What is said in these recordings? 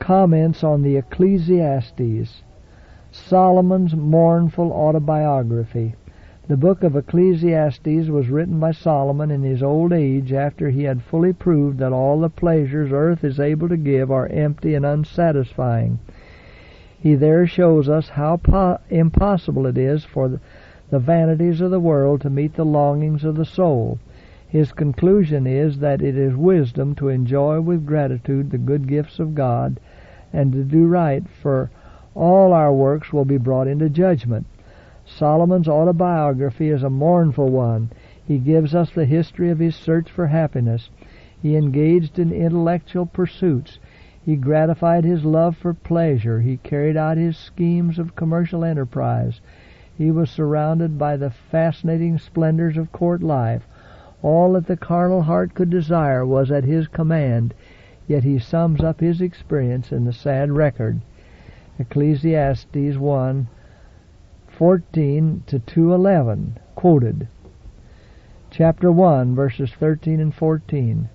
Comments on the Ecclesiastes. Solomon's mournful autobiography. The book of Ecclesiastes was written by Solomon in his old age, after he had fully proved that all the pleasures earth is able to give are empty and unsatisfying. He there shows us how impossible it is for the vanities of the world to meet the longings of the soul. His conclusion is that it is wisdom to enjoy with gratitude the good gifts of God and to do right, for all our works will be brought into judgment. Solomon's autobiography is a mournful one. He gives us the history of his search for happiness. He engaged in intellectual pursuits. He gratified his love for pleasure. He carried out his schemes of commercial enterprise. He was surrounded by the fascinating splendors of court life. All that the carnal heart could desire was at his command, yet he sums up his experience in the sad record. Ecclesiastes 1:14 to 2:11, quoted. Chapter 1, verses 13 and 14.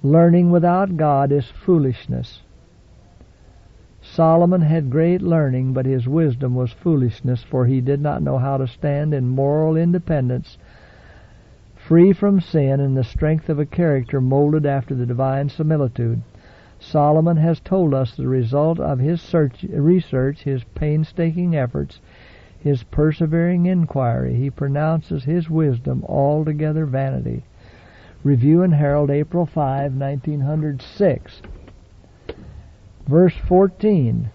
Learning without God is foolishness. Solomon had great learning, but his wisdom was foolishness, for he did not know how to stand in moral independence, free from sin, and the strength of a character molded after the divine similitude. Solomon has told us the result of his research, his painstaking efforts, his persevering inquiry. He pronounces his wisdom altogether vanity. Review and Herald, April 5, 1906. Verse 14.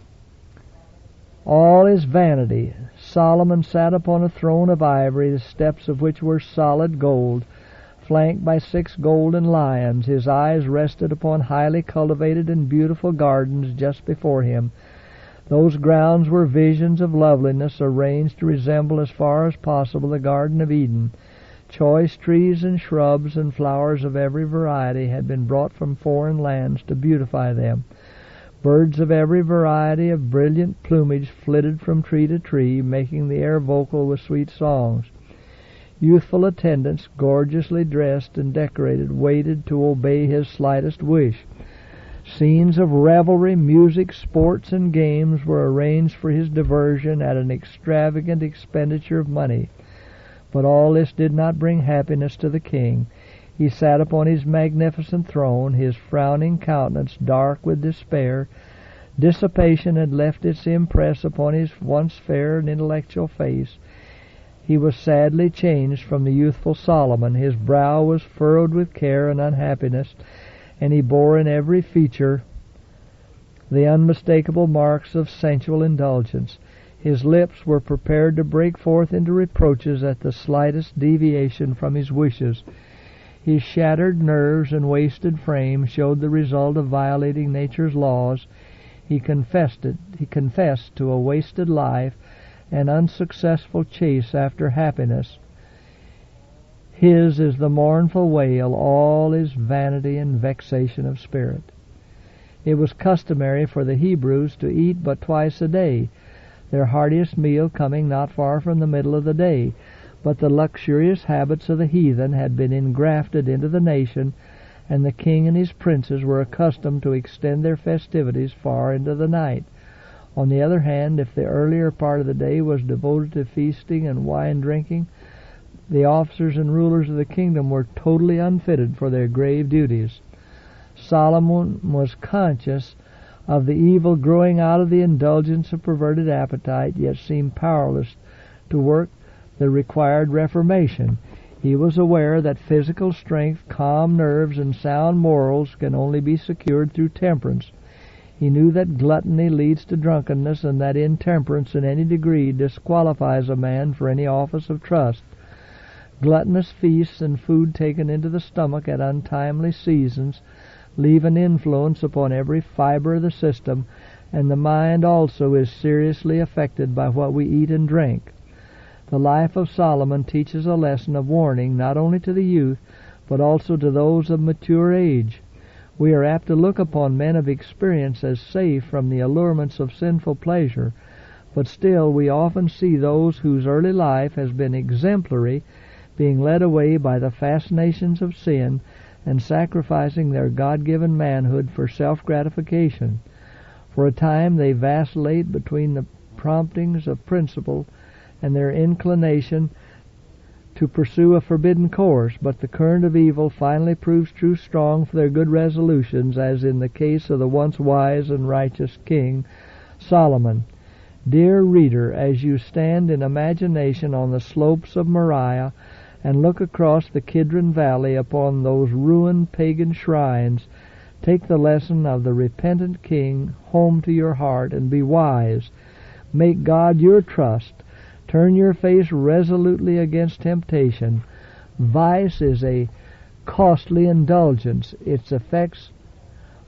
All is vanity. Solomon sat upon a throne of ivory, the steps of which were solid gold, flanked by 6 golden lions. His eyes rested upon highly cultivated and beautiful gardens just before him. Those grounds were visions of loveliness, arranged to resemble as far as possible the Garden of Eden. Choice trees and shrubs and flowers of every variety had been brought from foreign lands to beautify them. Birds of every variety of brilliant plumage flitted from tree to tree, making the air vocal with sweet songs. Youthful attendants, gorgeously dressed and decorated, waited to obey his slightest wish. Scenes of revelry, music, sports, and games were arranged for his diversion at an extravagant expenditure of money. But all this did not bring happiness to the king. He sat upon his magnificent throne, his frowning countenance dark with despair. Dissipation had left its impress upon his once fair and intellectual face. He was sadly changed from the youthful Solomon. His brow was furrowed with care and unhappiness, and he bore in every feature the unmistakable marks of sensual indulgence. His lips were prepared to break forth into reproaches at the slightest deviation from his wishes. His shattered nerves and wasted frame showed the result of violating nature's laws. He confessed to a wasted life, an unsuccessful chase after happiness. His is the mournful wail, all is vanity and vexation of spirit. It was customary for the Hebrews to eat but twice a day, their heartiest meal coming not far from the middle of the day. But the luxurious habits of the heathen had been engrafted into the nation, and the king and his princes were accustomed to extend their festivities far into the night. On the other hand, if the earlier part of the day was devoted to feasting and wine drinking, the officers and rulers of the kingdom were totally unfitted for their grave duties. Solomon was conscious of the evil growing out of the indulgence of perverted appetite, yet seemed powerless to work the required reformation. He was aware that physical strength, calm nerves, and sound morals can only be secured through temperance. He knew that gluttony leads to drunkenness, and that intemperance in any degree disqualifies a man for any office of trust. Gluttonous feasts and food taken into the stomach at untimely seasons leave an influence upon every fiber of the system, and the mind also is seriously affected by what we eat and drink. The life of Solomon teaches a lesson of warning not only to the youth, but also to those of mature age. We are apt to look upon men of experience as safe from the allurements of sinful pleasure, but still we often see those whose early life has been exemplary being led away by the fascinations of sin, and sacrificing their God-given manhood for self-gratification. For a time they vacillate between the promptings of principle and their inclination to pursue a forbidden course, but the current of evil finally proves too strong for their good resolutions, as in the case of the once wise and righteous King Solomon. Dear reader, as you stand in imagination on the slopes of Moriah and look across the Kidron Valley upon those ruined pagan shrines, take the lesson of the repentant king home to your heart and be wise. Make God your trust. Turn your face resolutely against temptation. Vice is a costly indulgence. Its effects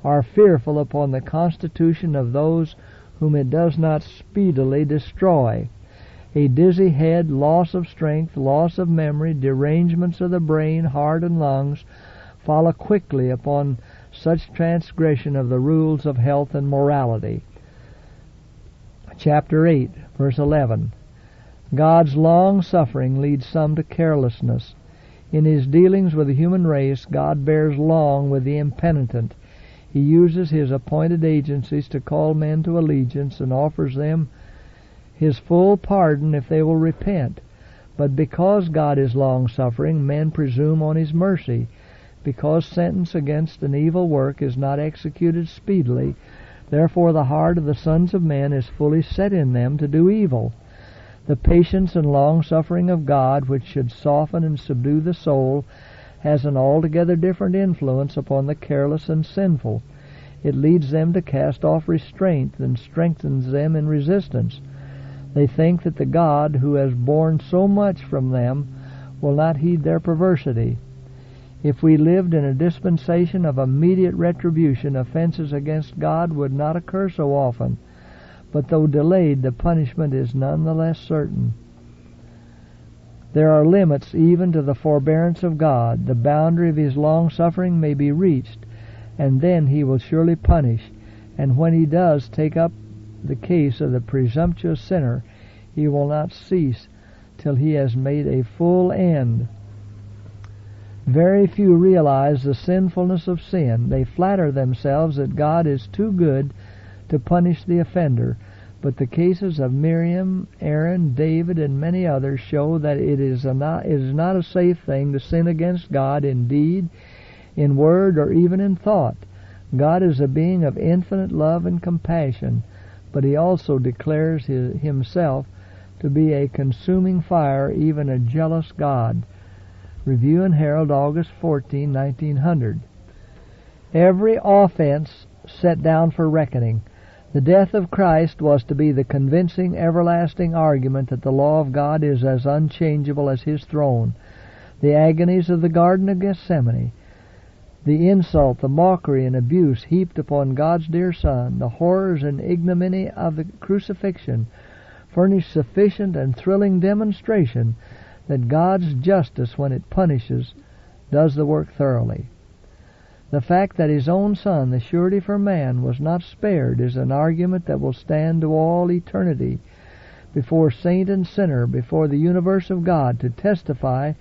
are fearful upon the constitution of those whom it does not speedily destroy. A dizzy head, loss of strength, loss of memory, derangements of the brain, heart, and lungs follow quickly upon such transgression of the rules of health and morality. Chapter 8, verse 11. God's long-suffering leads some to carelessness. In his dealings with the human race, God bears long with the impenitent. He uses his appointed agencies to call men to allegiance and offers them his full pardon if they will repent. But because God is long-suffering, men presume on his mercy. Because sentence against an evil work is not executed speedily, therefore the heart of the sons of men is fully set in them to do evil. The patience and long-suffering of God, which should soften and subdue the soul, has an altogether different influence upon the careless and sinful. It leads them to cast off restraint and strengthens them in resistance. They think that the God who has borne so much from them will not heed their perversity. If we lived in a dispensation of immediate retribution, offenses against God would not occur so often. But though delayed, the punishment is none the less certain. There are limits even to the forbearance of God. The boundary of his long-suffering may be reached, and then he will surely punish. And when he does take up the case of the presumptuous sinner, he will not cease till he has made a full end. Very few realize the sinfulness of sin. They flatter themselves that God is too good to punish the offender, but the cases of Miriam, Aaron, David, and many others show that it is not a safe thing to sin against God in deed, in word, or even in thought. God is a being of infinite love and compassion, but he also declares himself to be a consuming fire, even a jealous God. Review and Herald, August 14, 1900. Every offense set down for reckoning. The death of Christ was to be the convincing, everlasting argument that the law of God is as unchangeable as his throne. The agonies of the Garden of Gethsemane, the insult, the mockery, and abuse heaped upon God's dear Son, the horrors and ignominy of the crucifixion, furnish sufficient and thrilling demonstration that God's justice, when it punishes, does the work thoroughly. The fact that his own Son, the surety for man, was not spared is an argument that will stand to all eternity before saint and sinner, before the universe of God, to testify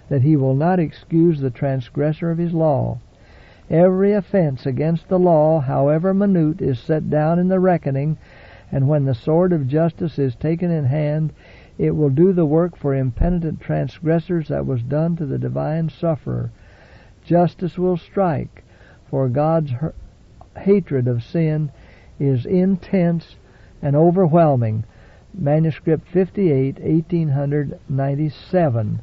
that he will not excuse the transgressor of his law. Every offense against the law, however minute, is set down in the reckoning, and when the sword of justice is taken in hand, it will do the work for impenitent transgressors that was done to the divine sufferer. Justice will strike, for God's hatred of sin is intense and overwhelming. Manuscript 58, 1897.